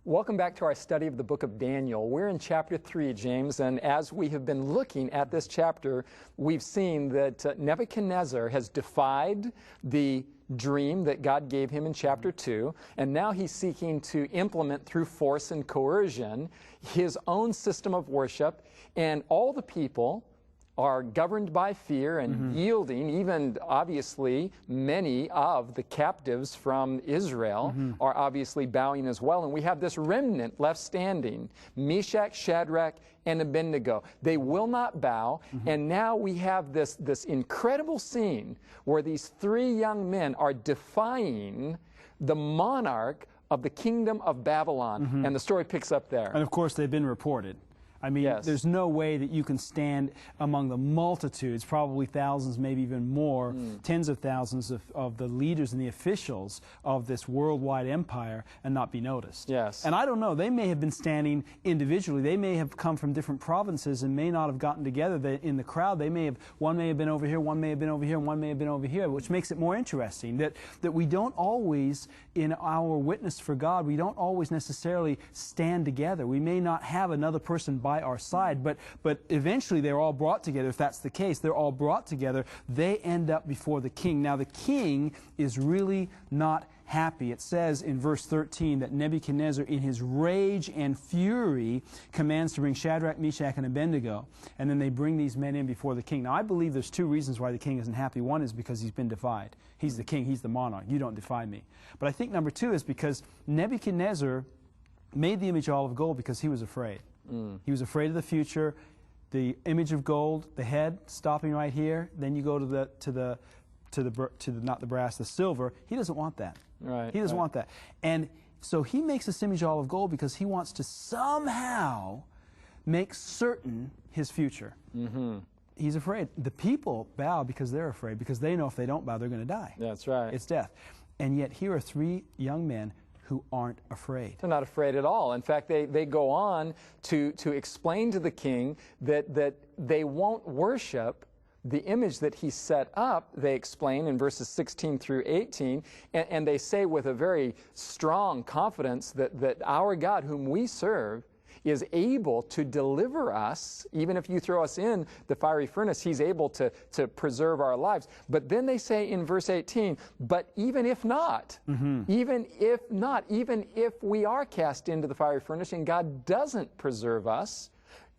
Welcome back to our study of the book of Daniel. We're in chapter 3, James, and as we have been looking at this chapter, we've seen that Nebuchadnezzar has defied the dream that God gave him in chapter 2, and now he's seeking to implement through force and coercion his own system of worship, and all the people are governed by fear and yielding. Even obviously many of the captives from Israel are obviously bowing as well, and we have this remnant left standing, Meshach, Shadrach, and Abednego. They will not bow, and now we have this incredible scene where these three young men are defying the monarch of the kingdom of Babylon, and the story picks up there. And of course they've been reported. I mean, there's no way that you can stand among the multitudes, probably thousands, maybe even more, tens of thousands of the leaders and the officials of this worldwide empire and not be noticed. Yes. And I don't know, they may have been standing individually. They may have come from different provinces and may not have gotten together in the crowd. They may have, one may have been over here, one may have been over here, and one may have been over here, which makes it more interesting that we don't always, in our witness for God, we don't always necessarily stand together. We may not have another person by our side, but eventually they're all brought together. If that's the case, they're all brought together. They end up before the king. Now the king is really not happy. It says in verse 13 that Nebuchadnezzar, in his rage and fury, commands to bring Shadrach, Meshach, and Abednego, and then they bring these men in before the king. Now I believe there's two reasons why the king isn't happy. One is because he's been defied. He's the king, he's the monarch. You don't defy me. But I think number two is because Nebuchadnezzar made the image all of gold because he was afraid. He was afraid of the future. The image of gold, the head stopping right here. Then you go to the not the brass, the silver. He doesn't want that. Right. He doesn't want that. And so he makes this image all of gold because he wants to somehow make certain his future. He's afraid. The people bow because they're afraid, because they know if they don't bow, they're going to die. That's right. It's death. And yet here are three young men who aren't afraid. They're not afraid at all. In fact, they go on to explain to the king that they won't worship the image that he set up. They explain in verses 16 through 18, and they say with a very strong confidence that our God, whom we serve, is able to deliver us. Even if you throw us in the fiery furnace, he's able to preserve our lives. But then they say in verse 18, but even if not, even if we are cast into the fiery furnace and God doesn't preserve us,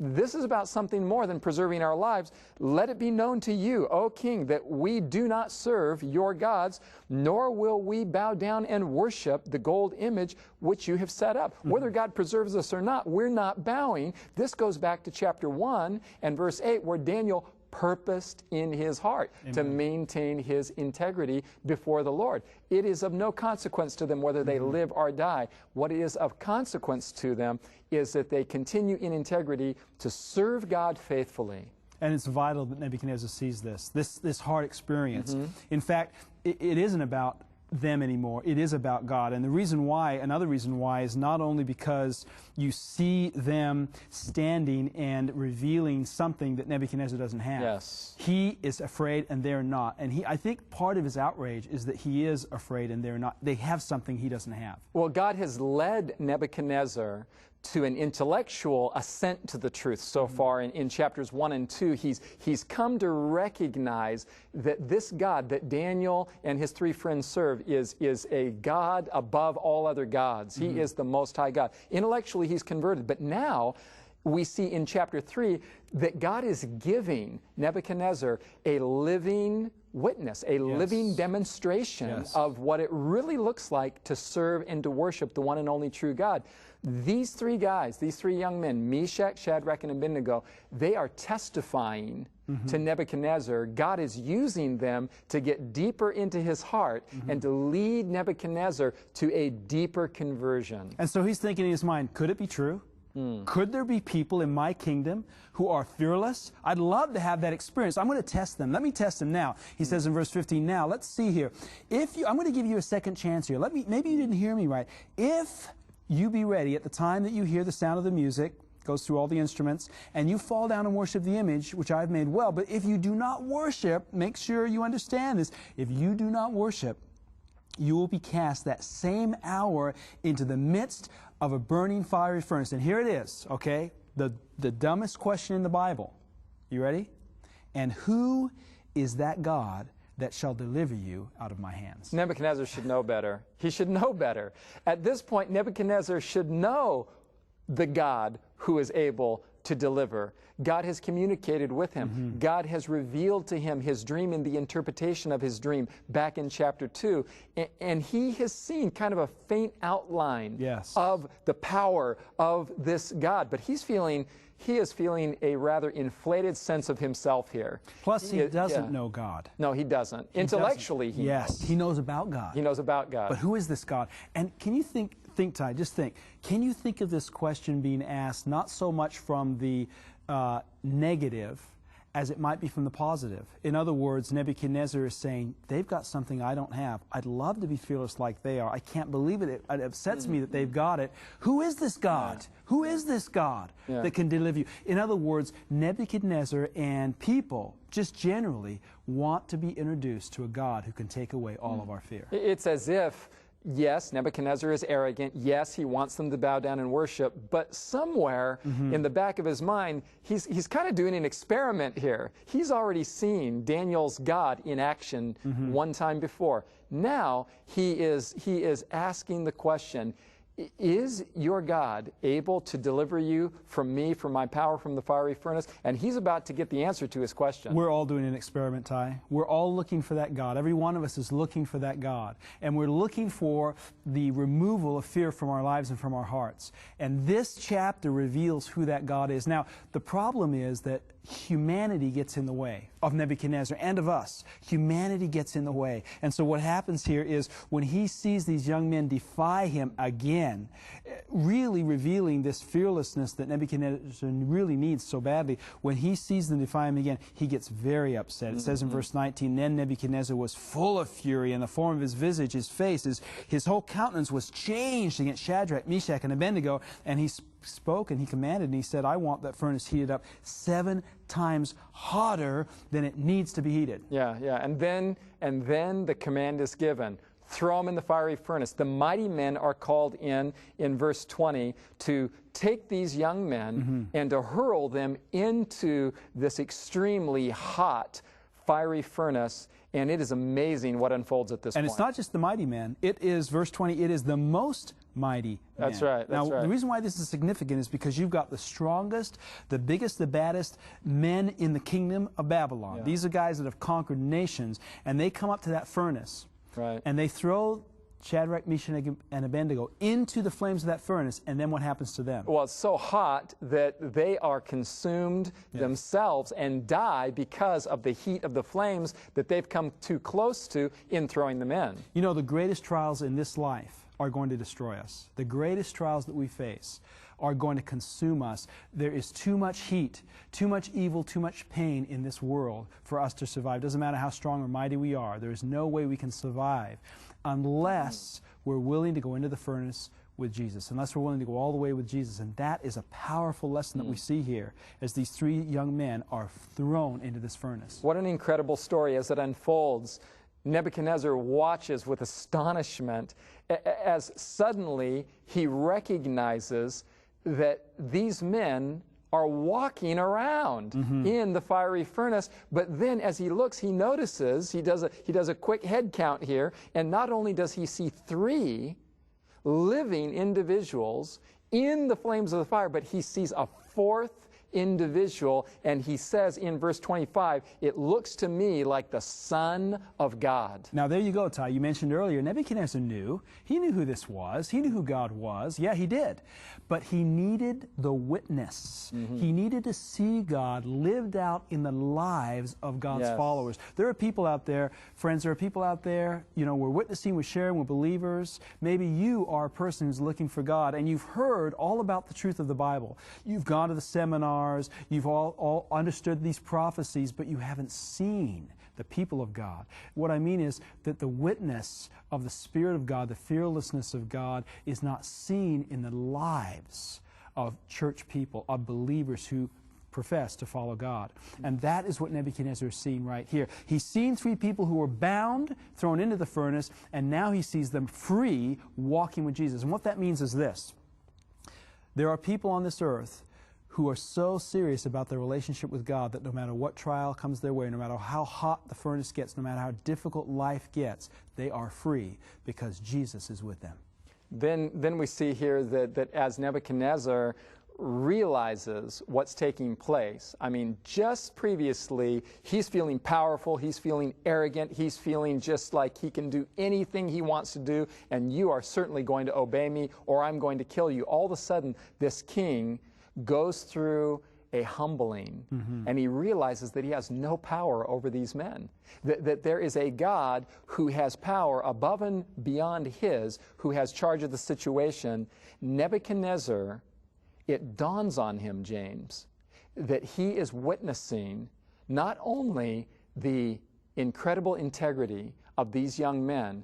this is about something more than preserving our lives. Let it be known to you, O king, that we do not serve your gods, nor will we bow down and worship the gold image which you have set up. Whether God preserves us or not, we're not bowing. This goes back to chapter 1 and verse 8, where Daniel purposed in his heart to maintain his integrity before the Lord. It is of no consequence to them whether they live or die. What is of consequence to them is that they continue in integrity to serve God faithfully. And it's vital that Nebuchadnezzar sees this hard experience. In fact, it isn't about them anymore. It is about God. And the reason why, another reason why, is not only because you see them standing and revealing something that Nebuchadnezzar doesn't have. Yes. He is afraid and they're not. And I think part of his outrage is that he is afraid and they're not. They have something he doesn't have. Well, God has led Nebuchadnezzar to an intellectual assent to the truth so far. In chapters 1 and 2, he's come to recognize that this God that Daniel and his three friends serve is a God above all other gods. He is the Most High God. Intellectually, he's converted. But now we see in chapter 3 that God is giving Nebuchadnezzar a living witness, a living demonstration of what it really looks like to serve and to worship the one and only true God. These three guys, these three young men, Meshach, Shadrach, and Abednego, they are testifying to Nebuchadnezzar. God is using them to get deeper into his heart and to lead Nebuchadnezzar to a deeper conversion. And so he's thinking in his mind, could it be true? Could there be people in my kingdom who are fearless? I'd love to have that experience. I'm going to test them. Let me test them now. He says in verse 15, now let's see here. I'm going to give you a second chance here. Maybe you didn't hear me right. If you be ready at the time that you hear the sound of the music, goes through all the instruments, and you fall down and worship the image which I've made well. But if you do not worship, make sure you understand this. If you do not worship, you will be cast that same hour into the midst of a burning fiery furnace. And here it is, okay? The dumbest question in the Bible. You ready? And who is that God that shall deliver you out of my hands? Nebuchadnezzar should know better. He should know better. At this point, Nebuchadnezzar should know the God who is able to deliver. God has communicated with him. God has revealed to him his dream and the interpretation of his dream back in chapter 2. And he has seen kind of a faint outline of the power of this God. But he is feeling a rather inflated sense of himself here. Plus, he doesn't know God. No, he doesn't. Intellectually, he knows. He knows about God. He knows about God. But who is this God? And can you think, Ty, just think, can you think of this question being asked not so much from the negative as it might be from the positive? In other words, Nebuchadnezzar is saying, they've got something I don't have. I'd love to be fearless like they are. I can't believe it. It upsets me that they've got it. Who is this God? Who is this God that can deliver you? In other words, Nebuchadnezzar and people, just generally, want to be introduced to a God who can take away all of our fear. It's as if, yes, Nebuchadnezzar is arrogant. Yes, he wants them to bow down and worship. But somewhere in the back of his mind, he's kind of doing an experiment here. He's already seen Daniel's God in action one time before. Now he is asking the question, is your God able to deliver you from me, from my power, from the fiery furnace? And he's about to get the answer to his question. We're all doing an experiment, Ty. We're all looking for that God. Every one of us is looking for that God. And we're looking for the removal of fear from our lives and from our hearts. And this chapter reveals who that God is. Now, the problem is that humanity gets in the way of Nebuchadnezzar and of us. Humanity gets in the way. And so what happens here is when he sees these young men defy him again, really revealing this fearlessness that Nebuchadnezzar really needs so badly, when he sees them defy him again, he gets very upset. It says in verse 19, then Nebuchadnezzar was full of fury, and the form of his visage, his face, his whole countenance was changed against Shadrach, Meshach, and Abednego, and he spoke and he commanded, and he said, I want that furnace heated up 7 times hotter than it needs to be heated. Yeah. And then the command is given. Throw them in the fiery furnace. The mighty men are called in verse 20 to take these young men and to hurl them into this extremely hot fiery furnace. And it is amazing what unfolds at this point. And it's not just the mighty men. It is, verse 20, it is the most mighty men. That's right. Now, the reason why this is significant is because you've got the strongest, the biggest, the baddest men in the kingdom of Babylon. These are guys that have conquered nations, and they come up to that furnace, and they throw Shadrach, Meshach, and Abednego into the flames of that furnace, and then what happens to them? Well, it's so hot that they are consumed themselves and die because of the heat of the flames that they've come too close to in throwing them in. You know, the greatest trials in this life are going to destroy us. The greatest trials that we face are going to consume us. There is too much heat, too much evil, too much pain in this world for us to survive. Doesn't matter how strong or mighty we are. There is no way we can survive unless we're willing to go into the furnace with Jesus, unless we're willing to go all the way with Jesus. And that is a powerful lesson that we see here as these 3 young men are thrown into this furnace. What an incredible story as it unfolds. Nebuchadnezzar watches with astonishment as suddenly he recognizes that these men are walking around in the fiery furnace. But then as he looks, he notices, he does a quick head count here, and not only does he see 3 living individuals in the flames of the fire, but he sees a 4th individual, and he says in verse 25, it looks to me like the Son of God. Now there you go, Ty. You mentioned earlier, Nebuchadnezzar knew. He knew who this was. He knew who God was. Yeah, he did. But he needed the witness. He needed to see God lived out in the lives of God's followers. There are people out there, friends, there are people out there, you know, we're witnessing, we're sharing, we're believers. Maybe you are a person who's looking for God, and you've heard all about the truth of the Bible. You've gone to the seminar, you've all understood these prophecies, but you haven't seen the people of God. What I mean is that the witness of the Spirit of God, the fearlessness of God, is not seen in the lives of church people, of believers who profess to follow God. And that is what Nebuchadnezzar is seeing right here. He's seen three people who were bound, thrown into the furnace, and now he sees them free, walking with Jesus. And what that means is this. There are people on this earth who are so serious about their relationship with God that no matter what trial comes their way, no matter how hot the furnace gets, no matter how difficult life gets, they are free because Jesus is with them. Then we see here that as Nebuchadnezzar realizes what's taking place. I mean, just previously, he's feeling powerful, he's feeling arrogant, he's feeling just like he can do anything he wants to do, and you are certainly going to obey me or I'm going to kill you. All of a sudden, this king goes through a humbling, and he realizes that he has no power over these men, that there is a God who has power above and beyond his, who has charge of the situation. Nebuchadnezzar, it dawns on him, James, that he is witnessing not only the incredible integrity of these young men,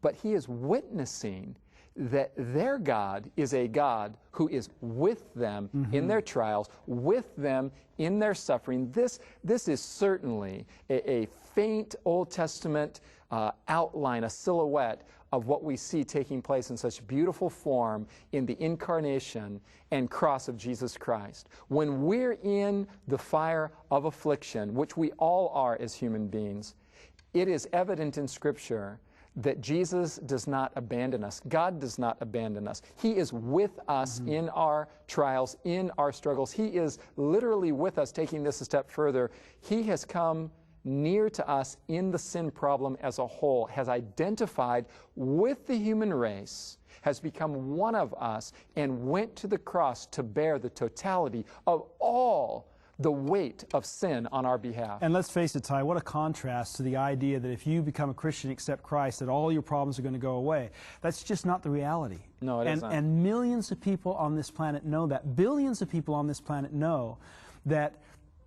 but he is witnessing that their God is a God who is with them in their trials, with them in their suffering. This is certainly a faint Old Testament outline, a silhouette of what we see taking place in such beautiful form in the incarnation and cross of Jesus Christ. When we're in the fire of affliction, which we all are as human beings, it is evident in Scripture that Jesus does not abandon us. God does not abandon us. He is with us in our trials, in our struggles. He is literally with us, taking this a step further. He has come near to us in the sin problem as a whole, has identified with the human race, has become one of us, and went to the cross to bear the totality of all the weight of sin on our behalf. And let's face it, Ty, what a contrast to the idea that if you become a Christian, accept Christ, that all your problems are going to go away. That's just not the reality. No, it isn't. And millions of people on this planet know that. Billions of people on this planet know that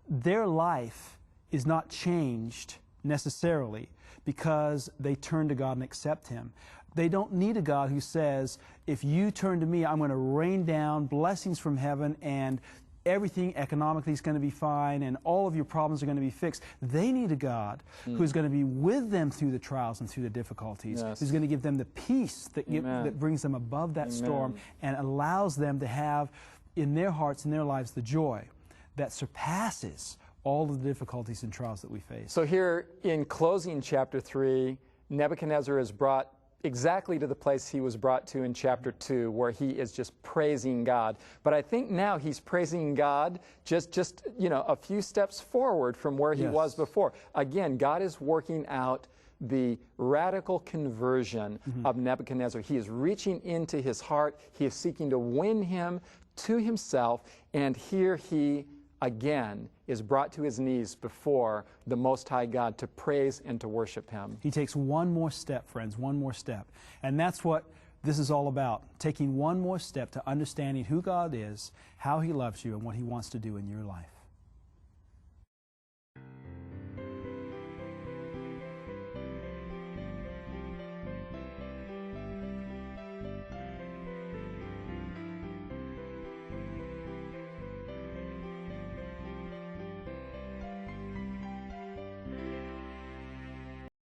their life is not changed necessarily because they turn to God and accept Him. They don't need a God who says, if you turn to me, I'm going to rain down blessings from heaven and everything economically is going to be fine and all of your problems are going to be fixed. They need a God who's going to be with them through the trials and through the difficulties, who's going to give them the peace that brings them above that storm and allows them to have in their hearts and their lives the joy that surpasses all of the difficulties and trials that we face. So here in closing chapter 3, Nebuchadnezzar is brought exactly to the place he was brought to in chapter 2, where he is just praising God. But I think now he's praising God just a few steps forward from where he was before. Again, God is working out the radical conversion of Nebuchadnezzar. He is reaching into his heart. He is seeking to win him to himself. And here he again is brought to his knees before the Most High God to praise and to worship Him. He takes one more step, friends, one more step. And that's what this is all about, taking one more step to understanding who God is, how He loves you, and what He wants to do in your life.